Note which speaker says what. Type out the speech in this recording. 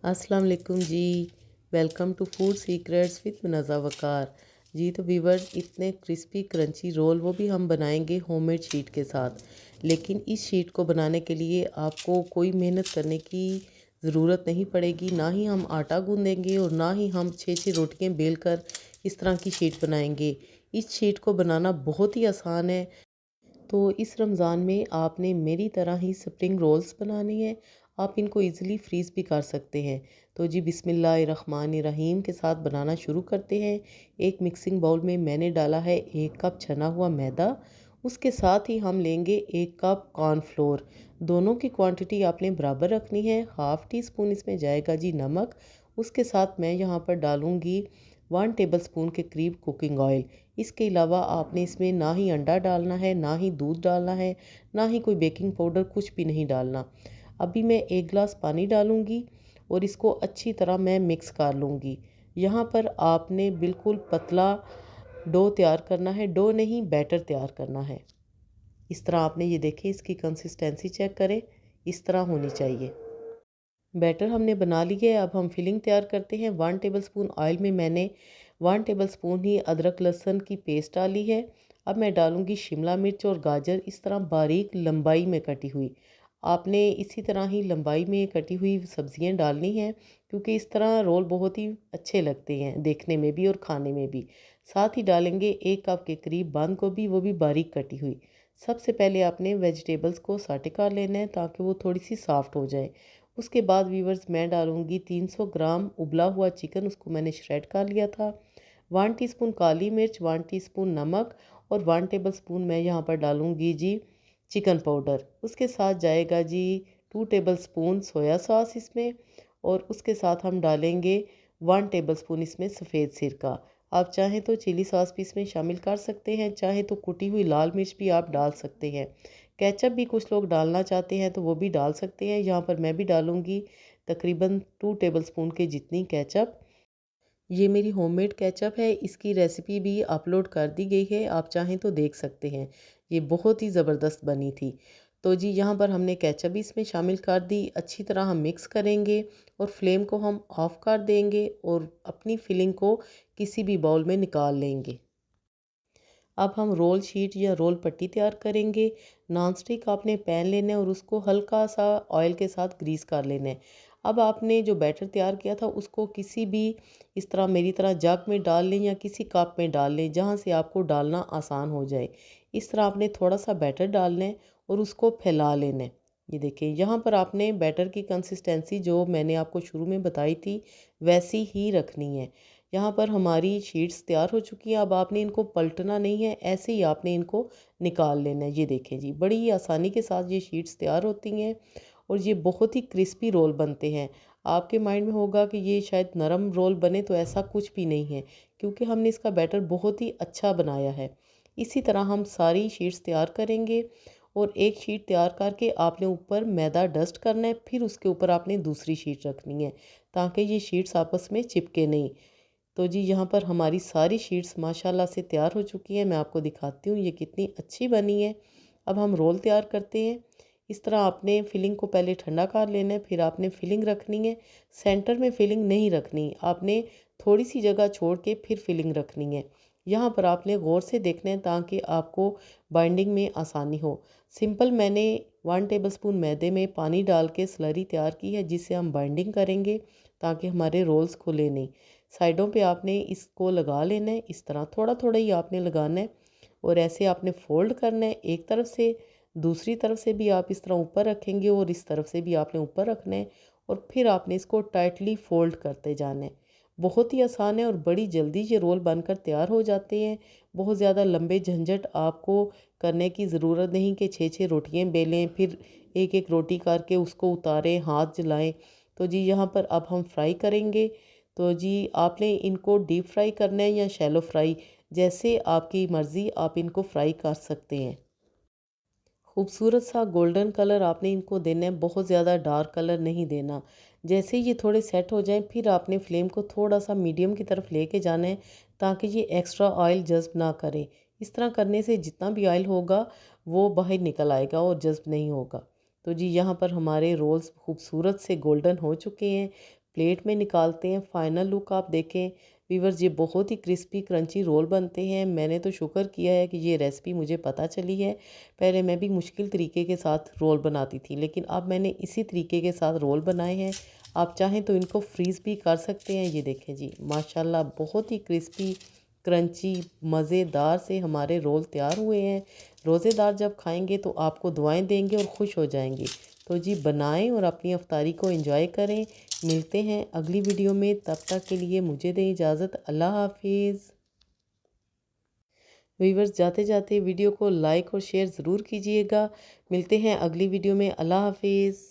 Speaker 1: अस्सलाम वालेकुम जी। Welcome to food secrets with Munazza Waqar. जी तो व्यूवर्स, इतने क्रिस्पी क्रंची रोल वो भी हम बनाएंगे होममेड शीट के साथ। लेकिन इस शीट को बनाने के लिए आपको कोई मेहनत करने की ज़रूरत नहीं पड़ेगी। ना ही हम आटा गूँदेंगे और ना ही हम 6-6 रोटियां बेल कर इस तरह की शीट बनाएंगे। इस शीट को बनाना बहुत ही आसान है। तो इस रमज़ान में आपने मेरी तरह ही स्प्रिंग रोल्स बनाने हैं। आप इनको इजीली फ्रीज़ भी कर सकते हैं। तो जी बिस्मिल्लाहिर्रहमानिर्रहीम के साथ बनाना शुरू करते हैं। एक मिक्सिंग बाउल में मैंने डाला है 1 कप छना हुआ मैदा। उसके साथ ही हम लेंगे 1 कप कॉर्नफ्लोर। दोनों की क्वांटिटी आपने बराबर रखनी है। हाफ़ टी स्पून इसमें जाएगा जी नमक। उसके साथ मैं यहाँ पर डालूँगी 1 टेबलस्पून के करीब कुकिंग ऑयल। इसके अलावा आपने इसमें ना ही अंडा डालना है, ना ही दूध डालना है, ना ही कोई बेकिंग पाउडर, कुछ भी नहीं डालना। अभी मैं 1 गिलास पानी डालूँगी और इसको अच्छी तरह मैं मिक्स कर लूँगी। यहाँ पर आपने बिल्कुल पतला डो तैयार करना है, डो नहीं बैटर तैयार करना है। इस तरह आपने ये देखें, इसकी कंसिस्टेंसी चेक करें, इस तरह होनी चाहिए। बैटर हमने बना लिया है। अब हम फिलिंग तैयार करते हैं। 1 टेबलस्पून ऑयल में मैंने 1 टेबलस्पून ही अदरक लहसुन की पेस्ट डाली है। अब मैं डालूंगी शिमला मिर्च और गाजर, इस तरह बारीक लंबाई में कटी हुई। आपने इसी तरह ही लंबाई में कटी हुई सब्जियां डालनी हैं, क्योंकि इस तरह रोल बहुत ही अच्छे लगते हैं देखने में भी और खाने में भी। साथ ही डालेंगे 1 कप के करीब बंद गोभी, वो भी बारीक कटी हुई। सबसे पहले आपने वेजिटेबल्स को साटे कर लेना है ताकि वो थोड़ी सी सॉफ्ट हो जाए। उसके बाद वीवर्स मैं डालूँगी 300 ग्राम उबला हुआ चिकन, उसको मैंने श्रेड कर लिया था। 1 टीस्पून काली मिर्च, 1 टीस्पून नमक और 1 टेबलस्पून मैं यहाँ पर डालूँगी जी चिकन पाउडर। उसके साथ जाएगा जी 2 टेबलस्पून सोया सॉस इसमें। और उसके साथ हम डालेंगे 1 टेबलस्पून इसमें सफ़ेद सिरका। आप चाहें तो चिली सॉस भी इसमें शामिल कर सकते हैं, चाहे तो कुटी हुई लाल मिर्च भी आप डाल सकते हैं। केचप भी कुछ लोग डालना चाहते हैं तो वो भी डाल सकते हैं। यहाँ पर मैं भी डालूँगी तकरीबन 2 टेबलस्पून के जितनी केचप। ये मेरी होममेड केचप है, इसकी रेसिपी भी अपलोड कर दी गई है, आप चाहें तो देख सकते हैं। ये बहुत ही ज़बरदस्त बनी थी। तो जी यहाँ पर हमने केचप भी इसमें शामिल कर दी। अच्छी तरह हम मिक्स करेंगे और फ्लेम को हम ऑफ़ कर देंगे और अपनी फिलिंग को किसी भी बाउल में निकाल लेंगे। अब हम रोल शीट या रोल पट्टी तैयार करेंगे। नॉन स्टिक आपने पैन लेना है और उसको हल्का सा ऑयल के साथ ग्रीस कर लेना है। अब आपने जो बैटर तैयार किया था उसको किसी भी इस तरह मेरी तरह जग में डाल लें या किसी कप में डाल लें जहाँ से आपको डालना आसान हो जाए। इस तरह आपने थोड़ा सा बैटर डालना है और उसको फैला लेना है। ये देखिए, यहाँ पर आपने बैटर की कंसिस्टेंसी जो मैंने आपको शुरू में बताई थी वैसी ही रखनी है। यहाँ पर हमारी शीट्स तैयार हो चुकी हैं। अब आपने इनको पलटना नहीं है, ऐसे ही आपने इनको निकाल लेना है। ये देखें जी, बड़ी ही आसानी के साथ ये शीट्स तैयार होती हैं और ये बहुत ही क्रिस्पी रोल बनते हैं। आपके माइंड में होगा कि ये शायद नरम रोल बने, तो ऐसा कुछ भी नहीं है, क्योंकि हमने इसका बैटर बहुत ही अच्छा बनाया है। इसी तरह हम सारी शीट्स तैयार करेंगे और एक शीट तैयार करके आपने ऊपर मैदा डस्ट करना है, फिर उसके ऊपर आपने दूसरी शीट रखनी है ताकि ये शीट्स आपस में चिपके नहीं। तो जी यहाँ पर हमारी सारी शीट्स माशाल्लाह से तैयार हो चुकी हैं। मैं आपको दिखाती हूँ ये कितनी अच्छी बनी है। अब हम रोल तैयार करते हैं। इस तरह आपने फिलिंग को पहले ठंडा कर लेना है, फिर आपने फिलिंग रखनी है। सेंटर में फिलिंग नहीं रखनी, आपने थोड़ी सी जगह छोड़ के फिर फिलिंग रखनी है। यहाँ पर आपने गौर से देखना है ताकि आपको बाइंडिंग में आसानी हो। सिंपल मैंने 1 टेबलस्पून मैदे में पानी डाल के स्लरी तैयार की है, जिससे हम बाइंडिंग करेंगे ताकि हमारे रोल्स खुले नहीं। साइडों पे आपने इसको लगा लेना है, इस तरह थोड़ा थोड़ा ही आपने लगाना है और ऐसे आपने फ़ोल्ड करना है। एक तरफ से दूसरी तरफ से भी आप इस तरह ऊपर रखेंगे और इस तरफ से भी आपने ऊपर रखना है और फिर आपने इसको टाइटली फ़ोल्ड करते जाना है। बहुत ही आसान है और बड़ी जल्दी ये रोल बनकर तैयार हो जाते हैं। बहुत ज़्यादा लंबे झंझट आपको करने की ज़रूरत नहीं कि 6-6 रोटियाँ बेलें, फिर एक एक रोटी करके उसको उतारें, हाथ जलाएं। तो जी यहाँ पर अब हम फ्राई करेंगे। तो जी आपने इनको डीप फ्राई करना है या शैलो फ्राई, जैसे आपकी मर्ज़ी आप इनको फ्राई कर सकते हैं। खूबसूरत सा गोल्डन कलर आपने इनको देना है, बहुत ज़्यादा डार्क कलर नहीं देना। जैसे ये थोड़े सेट हो जाएं फिर आपने फ्लेम को थोड़ा सा मीडियम की तरफ लेके जाना है ताकि ये एक्स्ट्रा ऑयल जज़्ब ना करें। इस तरह करने से जितना भी ऑयल होगा वो बाहर निकल आएगा और जज़्ब नहीं होगा। तो जी यहाँ पर हमारे रोल्स खूबसूरत से गोल्डन हो चुके हैं। प्लेट में निकालते हैं। फाइनल लुक आप देखें वीवर्स, ये बहुत ही क्रिस्पी क्रंची रोल बनते हैं। मैंने तो शुक्र किया है कि ये रेसिपी मुझे पता चली है। पहले मैं भी मुश्किल तरीके के साथ रोल बनाती थी, लेकिन अब मैंने इसी तरीके के साथ रोल बनाए हैं। आप चाहें तो इनको फ्रीज़ भी कर सकते हैं। ये देखें जी, माशाल्लाह बहुत ही क्रिस्पी क्रंची मज़ेदार से हमारे रोल तैयार हुए हैं। रोज़ेदार जब खाएंगे तो आपको दुआएं देंगे और खुश हो जाएंगे। तो जी बनाएं और अपनी अफ्तारी को एंजॉय करें। मिलते हैं अगली वीडियो में, तब तक के लिए मुझे दें इजाज़त। अल्लाह हाफिज़। व्यूवर्स, जाते जाते वीडियो को लाइक और शेयर ज़रूर कीजिएगा। मिलते हैं अगली वीडियो में। अल्लाह हाफिज़।